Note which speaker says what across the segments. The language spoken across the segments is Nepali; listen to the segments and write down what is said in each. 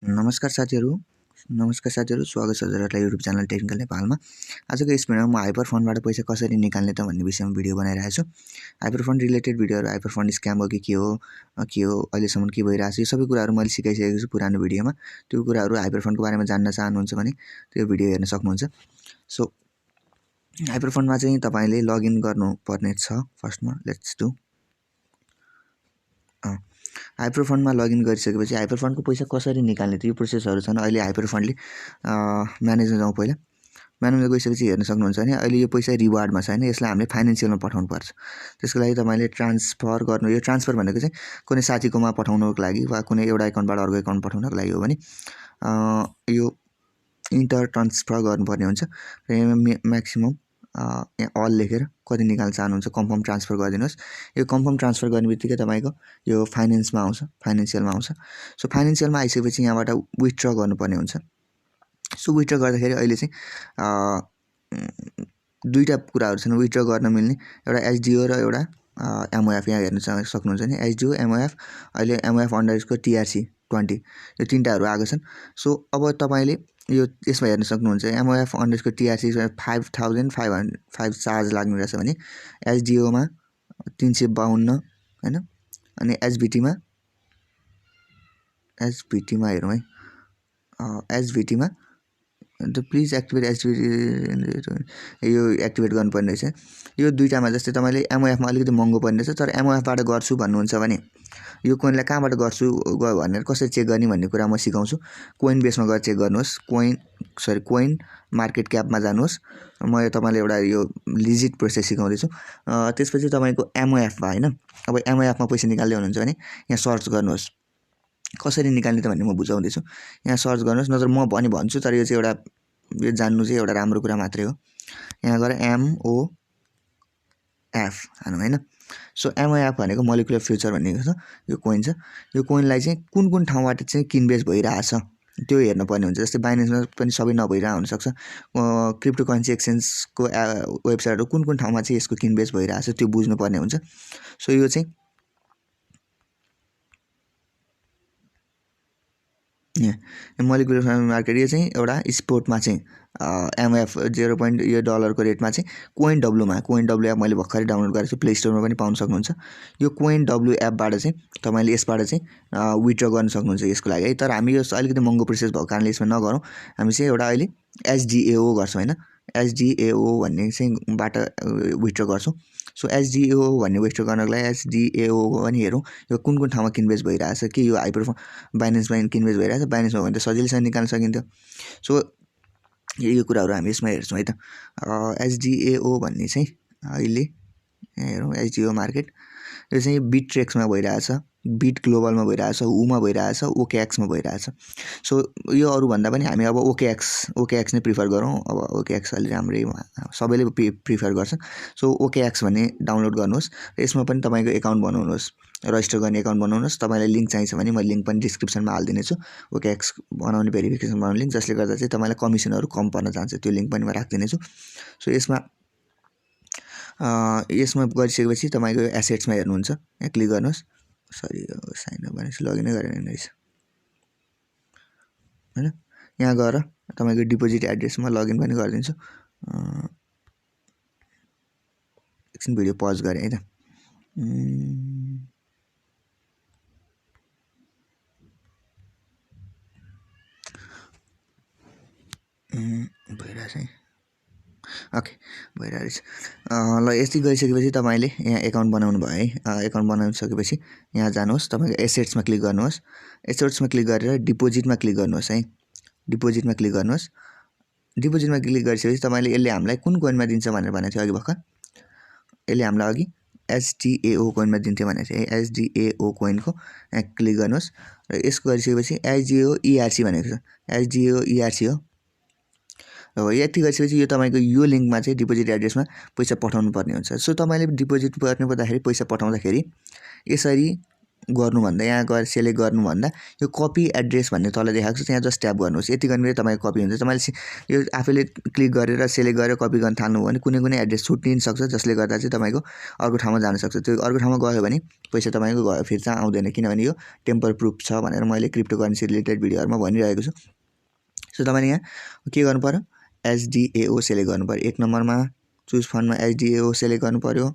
Speaker 1: नमस्कार साथीहरु स्वागत छ हजुरहरुलाई युट्युब च्यानल टेक्निकल नेपालमा। आजको यस भिडियोमा म हाइपर फन्डबाट पैसा कसरी निकाल्ने त भन्ने विषयमा भिडियो बनाइरहेको छु। हाइपर फन्ड रिलेटेड भिडियोहरु, हाइपर फन्ड स्क्याम हो कि के हो अहिलेसम्म के भइरहेछ, यो सबै कुराहरु मैले सिकाइसकेको छु पुरानो भिडियोमा। त्यो कुराहरु हाइपर फन्डको बारेमा जान्न चाहनुहुन्छ भने त्यो भिडियो हेर्न सक्नुहुन्छ। सो हाइपर फन्डमा चाहिँ तपाईले लगइन गर्नुपर्ने छ। फर्स्टमा लेट्स डु हाइपर फन्डमा लगइन गरिसकेपछि हाइपर फन्डको पैसा कसरी निकाल्ने त यो प्रोसेसहरु छन्। अहिले हाइपर फन्डले म्यानेजमा जाउँ। पहिला म्यानेजमा गइसकेपछि हेर्न सक्नुहुन्छ भने अहिले यो पैसा रिवार्डमा छ हैन, यसलाई हामीले फाइनान्शियलमा पठाउनु पर्छ। त्यसको लागि तपाईले ट्रान्सफर गर्नु, यो ट्रान्सफर भनेको चाहिँ कुनै साथीकोमा पठाउनको लागि वा कुनै एउटा एकाउन्टबाट अर्को एकाउन्ट पठाउनको लागि हो भने यो इन्टर ट्रान्सफर गर्नुपर्ने हुन्छ। र यहाँ म्याक्सिमम यहाँ अल लेखेर कति निकाल्न चाहनुहुन्छ कन्फर्म ट्रान्सफर गरिदिनुस्। यो कन्फर्म ट्रान्सफर गर्ने बित्तिकै तपाईको यो फाइनान्समा आउँछ, फाइनान्शियलमा आउँछ। सो फाइनान्शियलमा आइसकेपछि यहाँबाट विथड्र गर्नुपर्ने हुन्छ। सो विथड्र गर्दाखेरि अहिले चाहिँ दुईटा कुराहरु छन् विथड्र गर्न मिल्ने, एउटा एसडिओ र एउटा एमओएफ। यहाँ हेर्न सक्नुहुन्छ नि एसडिओ एमओएफ, अहिले एमओएफ_TRC 20 यो तीनटाहरु आएको छन्। सो अब तपाईले यो यसमा हेर्न सक्नुहुन्छ एमओएफ_TRC 5505 चार्ज लाग्ने रहेछ भने एसडिओ मा 352 हैन, अनि एसबिटी मा हेरौँ है, एसबिटी मा प्लिज एक्टिभेट एसबिटी यो एक्टिभेट गर्नुपर्ने रहेछ। यो दुईटामा जस्तै तपाईले एमओएफ मा अलिकति महँगो पर्ने रहेछ, तर एमओएफ बाट गर्छु भन्नुहुन्छ भने यो कोइनलाई कहाँबाट गर्छु भनेर कसरी चेक गर्ने भन्ने कुरा म सिकाउँछु। कोइन बेसमा गएर चेक गर्नुहोस्। कोइन मार्केट क्यापमा जानुहोस्। म तपाईलाई एउटा यो लिजिट प्रोसेस सिकाउँदै छु। त्यसपछि तपाईको एमओएफ मा हैन, अब एमओएफ मा पैसा निकाल्दै हुनुहुन्छ भने यहाँ सर्च गर्नुहोस्। कसरी निकाल्ने त भन्ने म बुझाउँदै छु। यहाँ सर्च गर्नुहोस्, नत्र म पनि भन्छु, तर यो चाहिँ एउटा यो जान्नु चाहिँ एउटा राम्रो कुरा मात्रै हो। यहाँ गएर एमओएफ हानौँ हैन। सो एमओएफ भनेको मोलिकुलर फ्युचर भन्ने छ, यो कोइन छ। यो कोइनलाई चाहिँ कुन ठाउँबाट चाहिँ किनबेच भइरहेछ त्यो हेर्न पर्ने हुन्छ। जस्तै बाइनेन्समा पनि सबै नभइरहेको हुन सक्छ। क्रिप्टोकरेन्सी एक्सचेन्जको वेबसाइटहरु कुन ठाउँमा चाहिँ यसको किनबेच भइरहेछ त्यो बुझ्नु पर्ने हुन्छ। सो यो चाहिँ यहाँ मोलिकुलर मार्केट यो चाहिँ एउटा स्पोर्टमा चाहिँ एमएफ 0. यो डलरको रेटमा चाहिँ कोइन डब्लु एप मैले भर्खरै डाउनलोड गरेको छु, प्ले स्टोरमा पनि पाउन सक्नुहुन्छ। यो कोइन डब्लु एपबाट चाहिँ तपाईले यसबाट चाहिँ विथड्र गर्न सक्नुहुन्छ यसको लागि है। तर हामी यो अलिकति महँगो प्रोसेस भएको कारणले यसमा नगरौँ। हामी चाहिँ एउटा अहिले एसडिएओ गर्छौं हैन, एसडिएओ भन्ने चाहिँ बाट विथड्र गर्छौं। सो एसडिएओ भन्ने विथड्र गर्नको लागि एसडिएओ पनि हेरौँ यो कुन ठाउँमा किनबेच भइरहेछ, के यो हाइपर बाइनेन्समा किनबेच भइरहेछ, बाइनेन्समा भने त सजिलैसँग निकाल्न सकिन्थ्यो। सो यो कुराहरु हामी यसमा हेर्छौं है त। एसडिएओ भन्ने चाहिँ अहिले यहाँ हेरौँ एसडिओ मार्केट, यो चाहिँ बिटट्रेक्समा भइरहेछ, बिट ग्लोबलमा भइरहेछ, हुमा भइरहेछ, ओकेएक्समा भइरहेछ। सो यो अरु भन्दा पनि हामी अब ओकेएक्स नै प्रिफर गरौँ। अब ओकेएक्स अलि राम्रै सबैले प्रिफर गर्छन्। सो ओकेएक्स भन्ने डाउनलोड गर्नुहोस् र यसमा पनि तपाईको एकाउन्ट बनाउनुहोस्, रजिस्टर गर्ने एकाउन्ट बनाउनुहोस्। तपाईलाई लिंक चाहिन्छ भने म लिंक पनि डिस्क्रिप्सनमा हाल्दिने छु, ओकेएक्स बनाउने भेरिफिकेसन बनाउने लिंक, जसले गर्दा चाहिँ तपाईलाई कमिसनहरु कम पर्न जान्छ। त्यो लिंक पनि म राख्दिने छु। सो यसमा गरिसकेपछि तपाईको एसेट्समा हेर्नुहुन्छ, यहाँ क्लिक गर्नुहोस्। सरी साइन अप भनेपछि लगइन गरेन रहेछ हैन। यहाँ गएर तपाईको डिपोजिट एड्रेसमा लगइन पनि गरिदिन्छु। एकछिन भिडियो पज गरे है त। भइरहेछ है, ओके भइरहेछ। ल यति गरिसकेपछि तपाईले यहाँ एकाउन्ट बनाउनु भयो है। एकाउन्ट बनाइसकेपछि यहाँ जानुहोस्, तपाईको एसेट्समा क्लिक गर्नुहोस्। एसेट्समा क्लिक गरेर डिपोजिटमा क्लिक गर्नुहोस् है। डिपोजिटमा क्लिक गर्नुहोस्। डिपोजिटमा क्लिक गरिसकेपछि तपाईले यसले हामीलाई कुन कोइनमा दिन्छ भनेर भनेको थियो अघि भर्खर। यसले हामीलाई अघि एसडिएओ कोइनमा दिन्थ्यो भनेको थियो। एसडिएओ कोइनको यहाँ क्लिक गर्नुहोस् र यसको गरिसकेपछि एसडिएओ इआरसी भनेको छ, एसडिएओ इआरसी हो। अब यति गरिसकेपछि यो तपाईको यो लिंकमा चाहिँ डिपोजिट एड्रेसमा पैसा पठाउनु पर्ने हुन्छ। सो तपाईले डिपोजिट गर्नुपर्दाखेरि पैसा पठाउँदाखेरि यसरी गर्नुभन्दा यहाँ गएर सेलेक्ट गर्नुभन्दा यो कपी एड्रेस भन्ने तल देखाएको छ त्यहाँ जस्ट ट्याप गर्नुहोस्। यति गर्नु तपाईँको कपी हुन्छ। तपाईँले यो आफैले क्लिक गरेर सेलेक्ट गरेर कपी गर्न थाल्नुभयो भने कुनै कुनै एड्रेस छुट्टिन सक्छ, जसले गर्दा चाहिँ तपाईँको अर्को ठाउँमा जान सक्छ। त्यो अर्को ठाउँमा गयो भने पैसा तपाईँको गयो फेरि चाहिँ आउँदैन, किनभने यो टेम्पर प्रुफ छ भनेर मैले क्रिप्टो करेन्सी रिलेटेड भिडियोहरूमा भनिरहेको छु। सो तपाईँले यहाँ के गर्नु पर्यो, एसडिएओ सेलेक्ट गर्नु पर्यो। 1 नम्बरमा चुज फन्डमा एसडिएओ सेलेक्ट गर्नु पर्यो,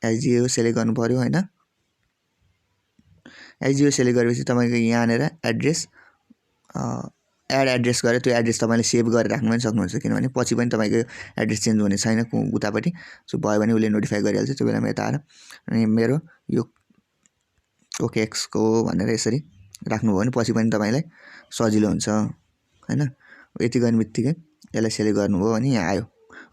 Speaker 1: एसडिएओ सेलेक्ट गर्नु पर्यो हैन। एसडिएओ सेलेक्ट गरेपछि तपाईँको यहाँनिर एड्रेस एड एड्रेस गरेर त्यो एड्रेस तपाईँले सेभ गरेर राख्नु पनि सक्नुहुन्छ, किनभने पछि पनि तपाईँको एड्रेस चेन्ज हुने छैन उतापट्टि। सो भयो भने उसले नोटिफाई गरिहाल्छ त्यो बेलामा यता आएर। अनि मेरो यो OKEx को भनेर यसरी राख्नुभयो भने पछि पनि तपाईँलाई सजिलो हुन्छ हैन। यति गर्ने बित्तिकै यसलाई सेलेक्ट गर्नुभयो भने यहाँ आयो।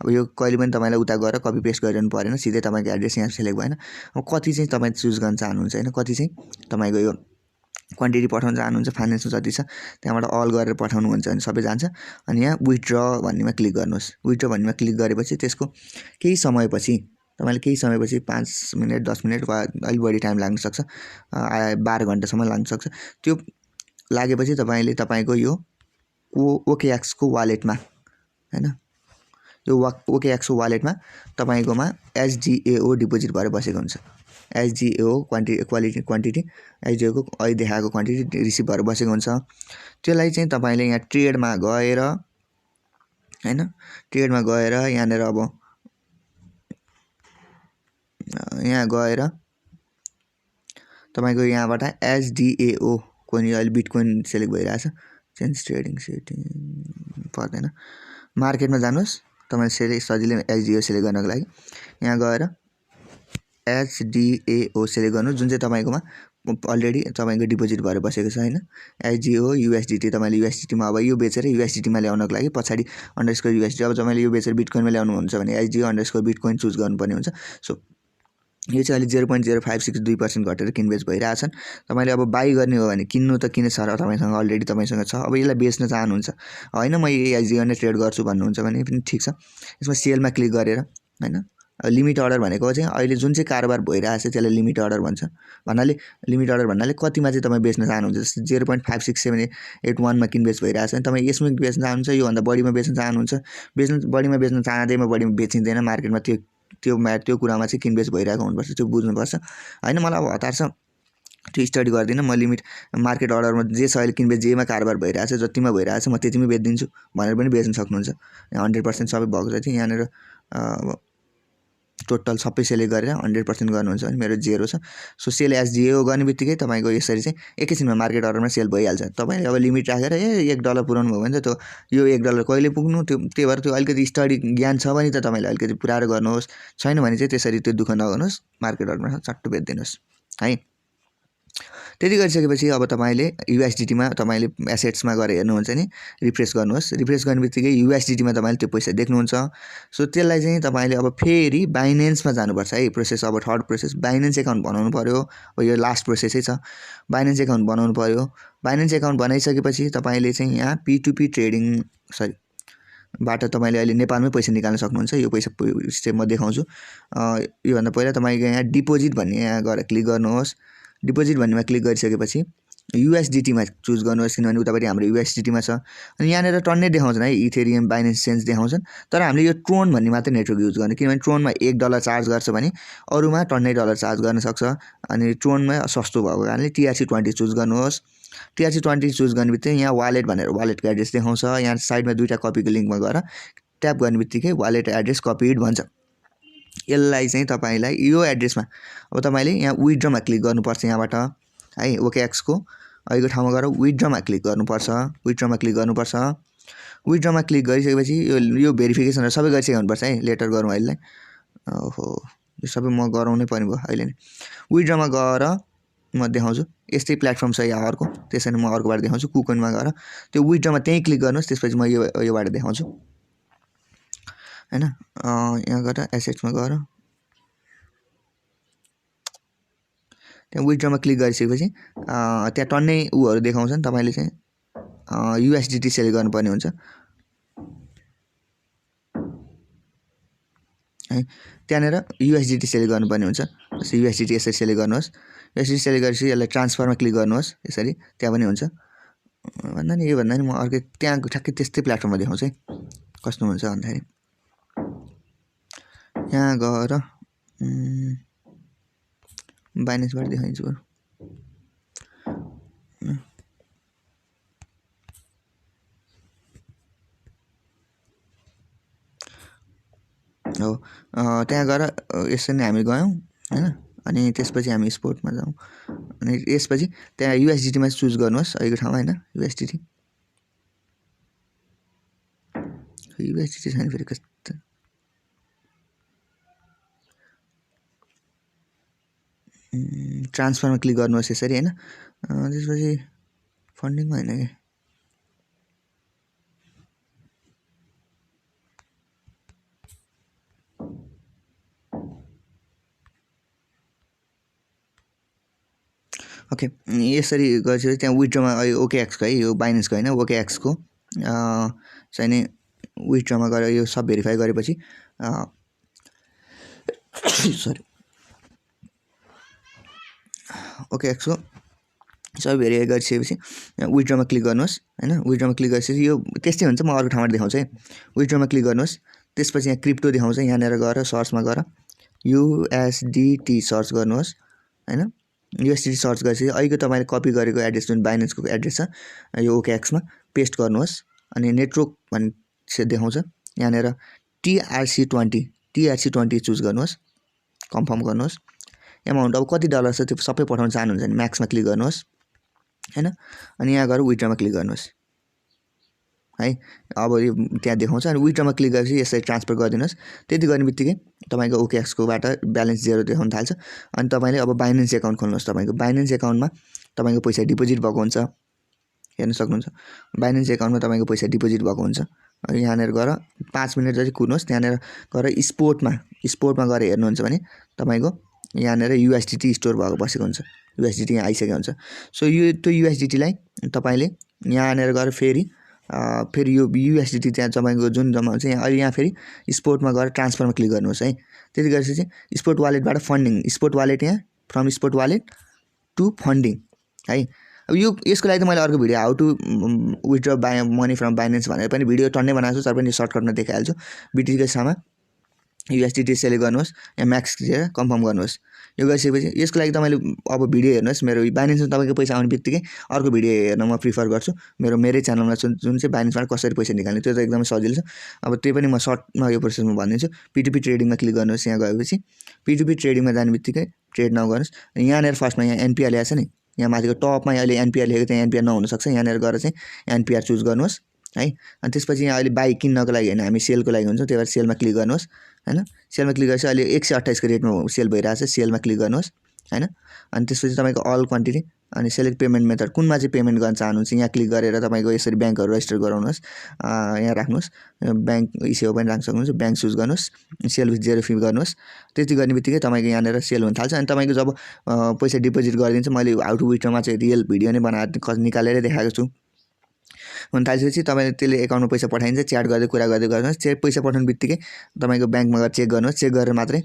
Speaker 1: अब यो कहिले पनि तपाईँलाई उता गएर कपी पेस्ट गरिरहनु परेन, सिधै तपाईँको एड्रेस यहाँ सेलेक्ट भएन। अब कति चाहिँ तपाईँ चुज गर्न चाहनुहुन्छ हैन, कति चाहिँ तपाईँको यो क्वान्टिटी पठाउन चाहनुहुन्छ, फाइनेन्समा जति छ त्यहाँबाट अल गरेर पठाउनुहुन्छ भने सबै जान्छ। अनि यहाँ विथड्र भन्नेमा क्लिक गर्नुहोस्। विथड्र भन्नेमा क्लिक गरेपछि त्यसको केही समयपछि तपाईँले 5 मिनट 10 मिनट वा अलिक बढी टाइम लाग्न सक्छ, 12 घन्टासम्म लाग्न सक्छ। त्यो लागेपछि तपाईँले तपाईँको यो OKEx को वालेटमा हैन, यो OKEx को वालेटमा तपाईँकोमा एसडिएओ डिपोजिट भएर बसेको हुन्छ। एसडिएओ क्वान्टिटी एसडिएओ को अहिले देखाएको क्वान्टिटी रिसिभ भएर बसेको हुन्छ। त्यसलाई चाहिँ तपाईँले यहाँ ट्रेडमा गएर हैन, ट्रेडमा गएर यहाँनिर अब यहाँ गएर तपाईँको यहाँबाट एसडिएओ कोइन अहिले बिटकोइन सेलेक्ट भइरहेछ, चेन्ज ट्रेडिङ सेटिङ पर्दैन, मार्केटमा जानुहोस्। तपाईले सजिलै एसडिएओ सेलेक्ट गर्नको लागि यहाँ गएर एसडिएओ सेलेक्ट गर्नु, जुन चाहिँ तपाईँकोमा अलरेडी तपाईँको डिपोजिट भएर बसेको छ हैन। एसडिओ युएसडीटी तपाईँले युएसडीटीमा अब यो बेचेर युएसडीटीमा ल्याउनको लागि पछाडि अंडरस्कोर युएसडी, अब तपाईँले यो बेचेर बिटकोइनमा ल्याउनुहुन्छ भने एसडिओ अंडरस्कोर बिटकोइन चुज गर्नुपर्ने हुन्छ। सो यो चाहिँ अहिले 0.0562% घटेर किनबेच भइरहेछन्। तपाईँले अब बाई गर्ने हो भने किन्नु त किन सर, तपाईँसँग अलरेडी तपाईँसँग छ। अब यसलाई बेच्न चाहनुहुन्छ हैन, म एसडिओ नै ट्रेड गर्छु भन्नुहुन्छ भने पनि ठीक छ। यसमा सेलमा क्लिक गरेर हैन, लिमिट अर्डर भनेको चाहिँ अहिले जुन चाहिँ कारोबार भइरहेछ त्यसलाई लिमिट अर्डर भन्छ। लिमिट अर्डर भन्नाले कतिमा चाहिँ तपाईँ बेच्न चाहनुहुन्छ, जस्तै 0.56781 मा किनबेच भइरहेछ भने तपाईँ यसमा बेच्न चाहनुहुन्छ, योभन्दा बढीमा बेच्न चाहनुहुन्छ। बढीमा बेच्न चाहँदैमा बढीमा बेचिँदैन मार्केटमा, त्यो कुरामा चाहिँ किनबेच भइरहेको हुनुपर्छ, त्यो बुझ्नुपर्छ हैन। मलाई अब हतार छ त्यो स्टडी गर्दिनँ म। लिमिट मार्केट अर्डरमा जे छ अहिले किनबेच जेमा कारोबार भइरहेछ जतिमा भइरहेछ म त्यतिमै बेचिदिन्छु भनेर पनि बेच्न सक्नुहुन्छ। 100% सबै भएको जति यहाँनिर टोटल सबै सेलेक्ट गरेर 100% गर्नुहुन्छ भने मेरो 0 छ। सो सेल एसडिएओ गर्ने बित्तिकै तपाईँको यसरी चाहिँ एकैछिनमा मार्केट अर्डरमा सेल भइहाल्छ। तपाईँले अब लिमिट राखेर $1 पुऱ्याउनु भयो भने त यो $1 कहिले पुग्नु, त्यही भएर त्यो अलिकति स्टडी ज्ञान छ भने त तपाईँले अलिकति पुऱ्याएर गर्नुहोस्, छैन भने चाहिँ त्यसरी त्यो दुःख नगर्नुहोस्, मार्केट अर्डरमा चट्ट बेच्दिनुहोस् है। त्यति गरिसकेपछि अब तपाईँले युएसडीटीमा तपाईँले एसेट्समा गएर हेर्नुहुन्छ नि, रिफ्रेस गर्नुहोस्। रिफ्रेस गर्ने बित्तिकै युएसडीटीमा तपाईँले त्यो पैसा देख्नुहुन्छ। सो त्यसलाई चाहिँ तपाईँले अब फेरि बाइनेन्समा जानुपर्छ है। प्रोसेस अब थर्ड प्रोसेस बाइनेन्स एकाउन्ट बनाउनु पर्यो। अब यो लास्ट प्रोसेसै छ, बाइनेन्स एकाउन्ट बनाउनु पर्यो। बाइनेन्स एकाउन्ट बनाइसकेपछि तपाईँले चाहिँ यहाँ P2P ट्रेडिङ बाट तपाईँले अहिले नेपालमै पैसा निकाल्न सक्नुहुन्छ। यो पैसा स्टेप म देखाउँछु। योभन्दा पहिला तपाईँको यहाँ डिपोजिट भन्ने यहाँ गएर क्लिक गर्नुहोस्। डिपोजिट भन्नेमा क्लिक गरिसकेपछि युएसडीटीमा चुज गर्नुहोस्, किनभने उतापट्टि हाम्रो युएसडीटीमा छ। अनि यहाँनिर टन्नै देखाउँछन् है, इथेरियम बाइनेन्स चेन्ज देखाउँछन्, तर हामीले यो ट्रोन भन्ने मात्रै नेटवर्क युज गर्ने, किनभने ट्रोनमा $1 चार्ज गर्छ भने अरूमा टन्नै डलर चार्ज गर्न सक्छ। अनि ट्रोनमा सस्तो भएको कारणले TRC20 चुज गर्नुहोस्। TRC20 चुज गर्ने बित्तिकै यहाँ वालेट भनेर वालेटको एड्रेस देखाउँछ। यहाँ साइडमा दुईवटा कपीको लिङ्कमा गएर ट्याप गर्ने बित्तिकै वालेट एड्रेस कपिड भन्छ। यसलाई चाहिँ तपाईँलाई यो एड्रेसमा अब तपाईँले यहाँ विथड्रमा क्लिक गर्नुपर्छ यहाँबाट है। OKEx को अहिलेको ठाउँमा गएर विथड्रमा क्लिक गर्नुपर्छ। विथड्रमा क्लिक गर्नुपर्छ। विथड्रमा क्लिक गरिसकेपछि यो भेरिफिकेसन सबै गरिसकेको हुनुपर्छ है। लेटर गरौँ अहिले। ओहो, यो सबै म गराउनै पर्ने भयो अहिले नै। विथड्रमा गएर म देखाउँछु, यस्तै प्लेटफर्म छ या अर्को, त्यसैले म अर्कोबाट देखाउँछु। कुकोइनमा गएर त्यो विथड्रमा त्यहीँ क्लिक गर्नुहोस्, त्यसपछि म योबाट देखाउँछु हैन। यहाँ गएर एसेट्समा गएर त्यहाँ विथड्रमा क्लिक गरिसकेपछि त्यहाँ टन्नै उहरू देखाउँछन्। तपाईँले चाहिँ युएसडीटी सेलेक्ट गर्नुपर्ने हुन्छ है। त्यहाँनिर युएसडिटी सेलेक्ट गर्नुपर्ने हुन्छ। जस्तै युएसडिटी यसरी सेलेक्ट गर्नुहोस्। युएसडिटी सेलेक्ट गरेपछि यसलाई ट्रान्सफरमा क्लिक गर्नुहोस्। यसरी त्यहाँ पनि हुन्छ। भन्दा नि यो भन्दा नि म अर्कै त्यहाँ ठ्याक्कै त्यस्तै प्लेटफर्ममा देखाउँछु है कस्तो हुन्छ भन्दाखेरि यहाँ गएर बाइनेन्सबाट देखाइदिन्छु बरु। हो त्यहाँ गएर यसरी नै हामी गयौँ हैन। अनि त्यसपछि हामी स्पोर्टमा जाउँ। अनि यसपछि त्यहाँ युएसडिटीमा चुज गर्नुहोस् अहिलेको ठाउँमा हैन। युएसडिटी छैन फेरि कस्तो ट्रान्सफरमा क्लिक गर्नुहोस् यसरी हैन। त्यसपछि फन्डिङमा हैन के ओके यसरी गरेपछि त्यहाँ विथड्रमा ओकेएक्सको है यो बाइनेन्सको हैन ओकेएक्सको चाहिँ नि विथड्रमा गएर यो सब भेरिफाई गरेपछि सरी ओकेएक्सको सब भेरिफाई गरिसकेपछि विथड्रमा क्लिक गर्नुहोस् हैन। विथड्रमा क्लिक गरेपछि यो त्यस्तै हुन्छ। म अर्को ठाउँबाट देखाउँछु है। विथड्रमा क्लिक गर्नुहोस्। त्यसपछि यहाँ क्रिप्टो देखाउँछ। यहाँनिर गएर सर्चमा गएर युएसडिटी सर्च गर्नुहोस् हैन। युएसडिटी सर्च गरेपछि अहिले तपाईले कपी गरेको एड्रेस जुन बाइनेन्सको एड्रेस छ यो ओकेएक्समा पेस्ट गर्नुहोस्। अनि नेटवर्क भन्ने देखाउँछ। यहाँनिर TRC20 चुज गर्नुहोस्। कन्फर्म गर्नुहोस्। एमाउन्ट अब कति डलर छ त्यो सबै पठाउन चाहनुहुन्छ भने म्याक्समा क्लिक गर्नुहोस् हैन। अनि यहाँ गएर विथड्रमा क्लिक गर्नुहोस् है। अब यो त्यहाँ देखाउँछ। अनि विथड्रमा क्लिक गरेपछि यसरी ट्रान्सफर गरिदिनुहोस्। त्यति गर्ने बित्तिकै तपाईको ओकेएक्सकोबाट ब्यालेन्स 0 देखाउन थाल्छ। अनि तपाईले अब बाइनेन्स एकाउन्ट खोल्नुहोस्। तपाईको बाइनेन्स एकाउन्टमा तपाईको पैसा डिपोजिट भएको हुन्छ। हेर्न सक्नुहुन्छ बाइनेन्स एकाउन्टमा तपाईको पैसा डिपोजिट भएको हुन्छ। यहाँनिर गएर 5 मिनेट जति कुर्नुहोस्। त्यहाँनिर गएर स्पोर्टमा गएर हेर्नुहुन्छ भने तपाईको यहाँनिर युएसडिटी स्टोर भएको बसेको हुन्छ। युएसडिटी यहाँ आइसकेको हुन्छ। सो यो त्यो युएसडिटीलाई तपाईले यहाँनिर गएर फेरि यो युएसडिटी त्यहाँ तपाईको जुन जम्मा हुन्छ यहाँ अहिले यहाँ फेरि स्पोर्टमा गएर ट्रान्सफरमा क्लिक गर्नुहोस् है। त्यति गरेपछि स्पोर्ट वालेटबाट फन्डिङ स्पोर्ट वालेट यहाँ from spot wallet to funding है। अब यो यसको लागि त मैले अर्को video how to withdraw money from Binance भनेर पनि भिडियो टन्नै बनाएको छु। तर पनि यो सर्टकटमा देखाइहाल्छु। बिटिसीकोसम्म युएसडिटी सेलेक्ट गर्नुहोस्। यहाँ म्याक्स दिएर कन्फर्म गर्नुहोस्। यो गरिसकेपछि यसको लागि तपाईले अब भिडियो हेर्नुहोस्। मेरो बाइनेन्समा तपाईको पैसा आउने बित्तिकै अर्को भिडियो हेर्न म प्रिफर गर्छु। मेरै च्यानलमा जुन चाहिँ बाइनेन्सबाट कसरी पैसा निकाल्ने त्यो त एकदमै सजिलो छ। अब त्यो पनि म सर्टमा यो प्रोसेसमा भनिदिन्छु। P2P ट्रेडिङमा क्लिक गर्नुहोस्। यहाँ गएपछि P2P ट्रेडिङमा जाने बित्तिकै ट्रेड नाउ गर्नुहोस्। यहाँनिर फर्स्टमा यहाँ एनपिआर ल्याएको छ नि यहाँ माथिको टपमा अहिले एनपिआर लेखेको त्यहाँ एनपिआर नहुनसक्छ। यहाँनिर गएर चाहिँ एनपिआर चुज गर्नुहोस् है। अनि त्यसपछि यहाँ अहिले बाई किन्नको लागि हैन हामी सेलको लागि हुन्छ। त्यही भएर सेलमा क्लिक गर्नुहोस् हैन। सेलमा क्लिक गरेपछि अहिले 128 को रेटमा सेल भइरहेछ। सेलमा क्लिक गर्नुहोस् हैन। अनि त्यसपछि तपाईको अल क्वान्टिटी अनि सेलेक्ट पेमेन्ट मेथड कुनमा चाहिँ पेमेन्ट गर्न चाहनुहुन्छ यहाँ क्लिक गरेर तपाईको यसरी ब्याङ्कहरु रेजिस्टर गराउनुहोस्। यहाँ राख्नुहोस् ब्याङ्क इसेवा पनि राख्न सक्नुहुन्छ। ब्याङ्क चुज गर्नुहोस्। सेल विथ 0 फी गर्नुहोस्। त्यति गर्ने बित्तिकै तपाईको यहाँनिर सेल हुन थाल्छ। अनि तपाईको जब पैसा डिपोजिट गरिदिन्छ मैले हाउ टु विथड्रमा चाहिँ रियल भिडियो नै बनाएर निकालेर देखाएको छु। हुन थालेपछि तपाईले त्यसले एकाउन्टमा पैसा पठाइन्छ। च्याट गर्दै कुरा गर्दै गर्नुहोस्। पैसा पठाउनु बित्तिकै तपाईको ब्याङ्कमा गएर चेक गर्नुहोस्। चेक गरेर मात्रै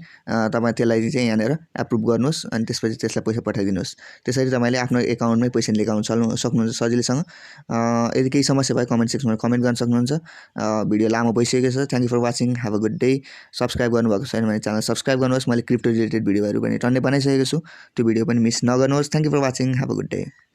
Speaker 1: तपाई त्यसलाई चाहिँ यहाँनिर एप्रुभ गर्नुहोस्। अनि त्यसपछि त्यसलाई पैसा पठाइदिनुहोस्। त्यसरी तपाईले आफ्नो एकाउन्टमै पैसा निकाल्न सक्नुहुन्छ सजिलैसँग। यदि केही समस्या भए कमेन्ट सेक्सनमा कमेन्ट गर्न सक्नुहुन्छ। भिडियो लामो भइसकेको छ। Thank you for watching. Have a good day. Subscribe गर्नुभएको छैन भने च्यानल सब्स्क्राइब गर्नुहोस्। मैले क्रिप्टो रिलेटेड भिडियोहरु पनि टन्नै बनाइसकेको छु। त्यो भिडियो पनि मिस नगर्नुहोस्। Thank you for watching. Have a good day.